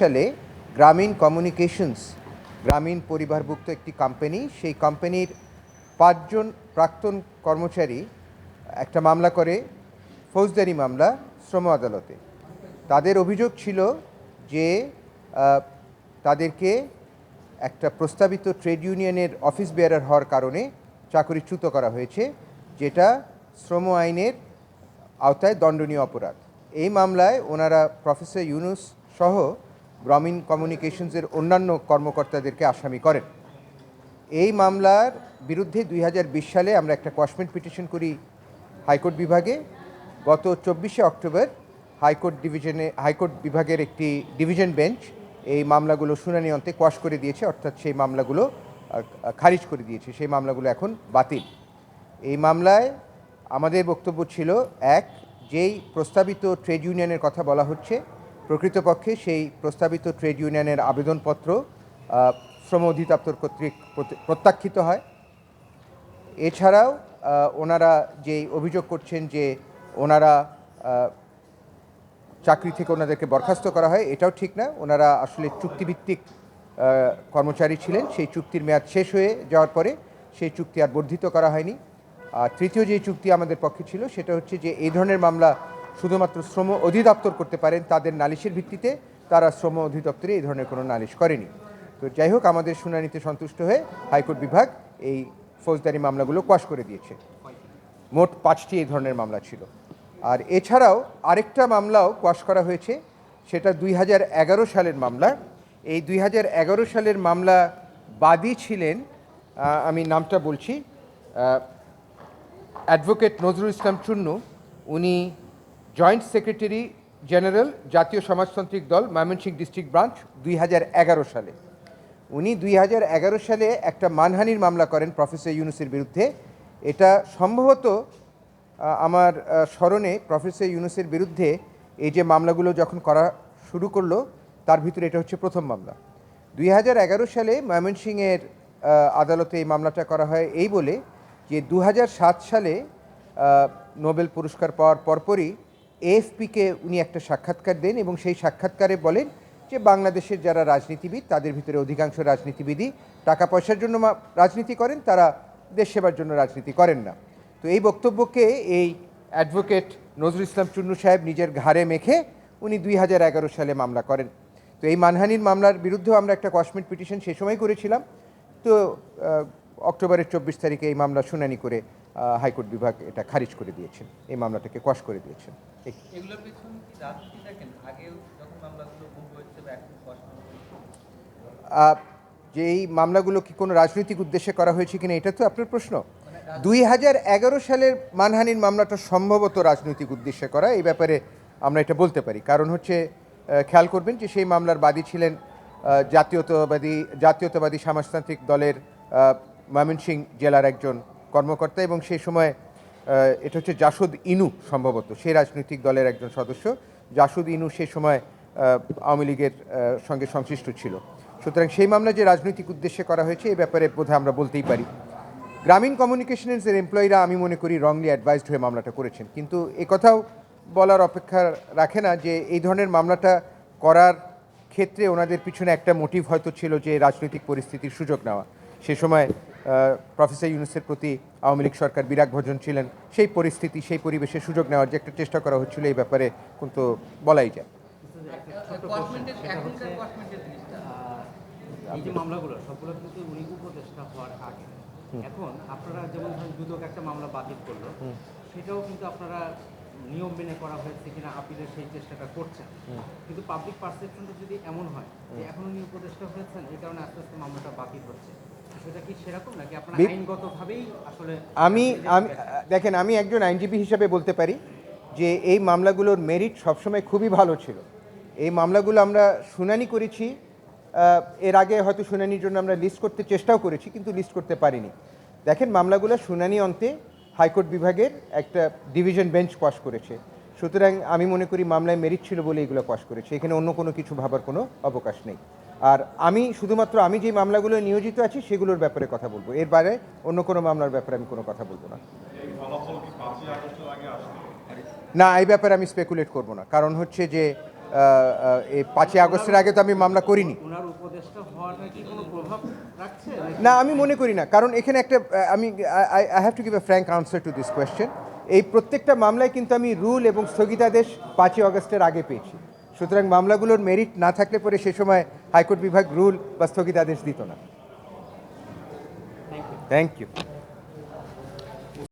সালে গ্রামীণ কমিউনিকেশনস গ্রামীণ পরিবারভুক্ত একটি কোম্পানি, সেই কোম্পানির 5 জন প্রাক্তন কর্মচারী একটা মামলা করে, ফৌজদারি মামলা, শ্রম আদালতে। তাদের অভিযোগ ছিল যে তাদেরকে একটা প্রস্তাবিত ট্রেড ইউনিয়নের অফিস বেয়ারার হওয়ার কারণে চাকরিচ্যুত করা হয়েছে, যেটা শ্রম আইনের আওতায় দণ্ডনীয় অপরাধ। এই মামলায় ওনারা প্রফেসর ইউনুস সহ গ্রামীণ কমিউনিকেশনসের অন্যান্য কর্মকর্তাদেরকে আসামি করেন। এই মামলার বিরুদ্ধে 2020 সালে আমরা একটা কোয়াশমেন্ট পিটিশন করি হাইকোর্ট বিভাগে। গত 24শে অক্টোবর হাইকোর্ট বিভাগের একটি ডিভিশন বেঞ্চ এই মামলাগুলো শুনানি অন্তে কোয়াশ করে দিয়েছে, অর্থাৎ সেই মামলাগুলো খারিজ করে দিয়েছে, সেই মামলাগুলো এখন বাতিল। এই মামলায় আমাদের বক্তব্য ছিল, এক, যেই প্রস্তাবিত ট্রেড ইউনিয়নের কথা বলা হচ্ছে, প্রকৃতপক্ষে সেই প্রস্তাবিত ট্রেড ইউনিয়নের আবেদনপত্র শ্রম অধিদপ্তর কর্তৃক প্রত্যাখ্যিত হয়। এছাড়াও ওনারা যেই অভিযোগ করছেন যে ওনারা চাকরি থেকে ওনাদেরকে বরখাস্ত করা হয়, এটাও ঠিক না। ওনারা আসলে চুক্তিভিত্তিক কর্মচারী ছিলেন। সেই চুক্তির মেয়াদ শেষ হয়ে যাওয়ার পরে সেই চুক্তি আর বর্ধিত করা হয়নি। আর তৃতীয় যে চুক্তি আমাদের পক্ষে ছিল, সেটা হচ্ছে যে এই ধরনের মামলা শুধুমাত্র শ্রম অধিদপ্তর করতে পারেন, তাদের নালিশের ভিত্তিতে। তারা শ্রম অধিদপ্তরে এই ধরনের কোনো নালিশ করেনি। তো যাই হোক, আমাদের শুনানিতে সন্তুষ্ট হয়ে হাইকোর্ট বিভাগ এই ফৌজদারি মামলাগুলো কোয়াশ করে দিয়েছে। মোট 5টি এই ধরনের মামলা ছিল। আর এছাড়াও আরেকটা মামলাও কোয়াশ করা হয়েছে, সেটা 2011 সালের মামলা। এই 2011 সালের মামলা বাদী ছিলেন, আমি নামটা বলছি, অ্যাডভোকেট নজরুল ইসলাম চুন্নু। উনি জয়েন্ট সেক্রেটারি জেনারেল, জাতীয় সমাজতান্ত্রিক দল, ময়মনসিংহ ডিস্ট্রিক্ট ব্রাঞ্চ, 2011 সালে। উনি 2011 সালে একটা মানহানির মামলা করেন প্রফেসর ইউনুসের বিরুদ্ধে। এটা সম্ভবত আমার স্মরণে প্রফেসর ইউনুসের বিরুদ্ধে এই যে মামলাগুলো যখন করা শুরু করলো, তার ভিতরে এটা হচ্ছে প্রথম মামলা। 2011 সালে ময়মনসিংহের আদালতে এই মামলাটা করা হয় এই বলে যে 2007 সালে নোবেল পুরস্কার পাওয়ার পরপরই এএফপিকে উনি একটা সাক্ষাৎকার দেন এবং সেই সাক্ষাৎকারে বলেন যে বাংলাদেশের যারা রাজনীতিবিদ, তাদের ভিতরে অধিকাংশ রাজনীতিবিদই টাকা পয়সার জন্য রাজনীতি করেন, তারা দেশ সেবার জন্য রাজনীতি করেন না। তো এই বক্তব্যকে এই অ্যাডভোকেট নজরুল ইসলাম চুন্নু সাহেব নিজের ঘাড়ে মেখে উনি 2011 সালে মামলা করেন। তো এই মানহানির মামলার বিরুদ্ধেও আমরা একটা কোয়াশমেন্ট পিটিশন সে সময় করেছিলাম। তো অক্টোবরের 24 তারিখে এই মামলা শুনানি করে হাইকোর্ট বিভাগ এটা খারিজ করে দিয়েছেন, এই মামলাটাকে কোয়াশ করে দিয়েছেন। যে এই মামলাগুলো কি কোনো রাজনৈতিক উদ্দেশ্যে করা হয়েছে কিনা, এটা তো আপনার প্রশ্ন। 2011 সালের মানহানির মামলাটা সম্ভবত রাজনৈতিক উদ্দেশ্যে করা, এই ব্যাপারে আমরা এটা বলতে পারি। কারণ হচ্ছে, খেয়াল করবেন যে সেই মামলার বাদী ছিলেন জাতীয়তাবাদী সমাজতান্ত্রিক দলের ময়মনসিংহ জেলার একজন কর্মকর্তা, এবং সেই সময় এটা হচ্ছে জাসদ ইনু, সম্ভবত সেই রাজনৈতিক দলের একজন সদস্য। জাসদ ইনু সেই সময় আওয়ামী লীগের সঙ্গে সংশ্লিষ্ট ছিল। সুতরাং সেই মামলা যে রাজনৈতিক উদ্দেশ্যে করা হয়েছে, এই ব্যাপারে বোধহয় আমরা বলতেই পারি। গ্রামীণ কমিউনিকেশনসের এমপ্লয়িরা, আমি মনে করি, রংলি অ্যাডভাইসড হয়ে মামলাটা করেছেন। কিন্তু এ কথাও বলার অপেক্ষা রাখে না যে এই ধরনের মামলাটা করার ক্ষেত্রে ওনাদের পিছনে একটা মোটিভ হয়তো ছিল, যে রাজনৈতিক পরিস্থিতির সুযোগ নেওয়া। সে সময় প্রফেসর ইউনুসের প্রতি আওয়ামী লীগ সরকার বিরাগভাজন ছিলেন, সেই পরিস্থিতি, সেই পরিবেশে সুযোগ নেওয়ার যে একটা চেষ্টা করা হচ্ছিল, এই ব্যাপারে কিন্তু বলাই যায়। এই যে মামলাগুলো সবগুলো কিন্তু উনি উপদেষ্টা হওয়ার আগে। এখন আপনারা যেমন দুদক একটা মামলা বাতিল করলো, সেটাও কিন্তু আপনারা নিয়ম মেনে করা হয়েছে কিনা আপিলের সেই চেষ্টাটা করছেন। কিন্তু পাবলিক পারসেপশনটা যদি এমন হয় যে এখন উনি উপদেষ্টা হয়েছেন, এই কারণে আস্তে আস্তে মামলাটা বাতিল হচ্ছে, সেটা কি সেরকম নাকি আপনারা আইনগতভাবেই আসলে? আমি দেখেন, আমি একজন আইনজীবী হিসাবে বলতে পারি যে এই মামলাগুলোর মেরিট সবসময় খুবই ভালো ছিল। এই মামলাগুলো আমরা শুনানি করেছি, এর আগে হয়তো শুনানির জন্য আমরা লিস্ট করতে চেষ্টাও করেছি, কিন্তু লিস্ট করতে পারিনি। দেখেন, মামলাগুলো শুনানি অন্তে হাইকোর্ট বিভাগের একটা ডিভিশন বেঞ্চ পাশ করেছে। সুতরাং আমি মনে করি মামলায় মেরিট ছিল বলে এগুলো পাশ করেছে, এখানে অন্য কোনো কিছু ভাবার কোনো অবকাশ নেই। আর শুধুমাত্র আমি যে মামলাগুলো নিয়োজিত আছি সেগুলোর ব্যাপারে কথা বলবো, এর বাইরে অন্য কোনো মামলার ব্যাপারে আমি কোনো কথা বলবো না। না, এই ব্যাপারে আমি স্পেকুলেট করব না। কারণ হচ্ছে যে এই 5ই আগস্টের আগে তো আমি মামলা করিনি। ওনার উপদেষ্টা হওয়াটা কি কোনো প্রভাব রাখছে না, আমি মনে করি না, কারণ এখানে একটা আমি I have to give a frank answer to this question. এই প্রত্যেকটা মামলায় কিন্তু আমি রুল এবং স্থগিতাদেশ 5ই আগস্টের আগে পেয়েছি। সুতরাং মামলাগুলোর মেরিট না থাকলে পরে সে সময় হাইকোর্ট বিভাগ রুল বা স্থগিতাদেশ দিত না। Thank you.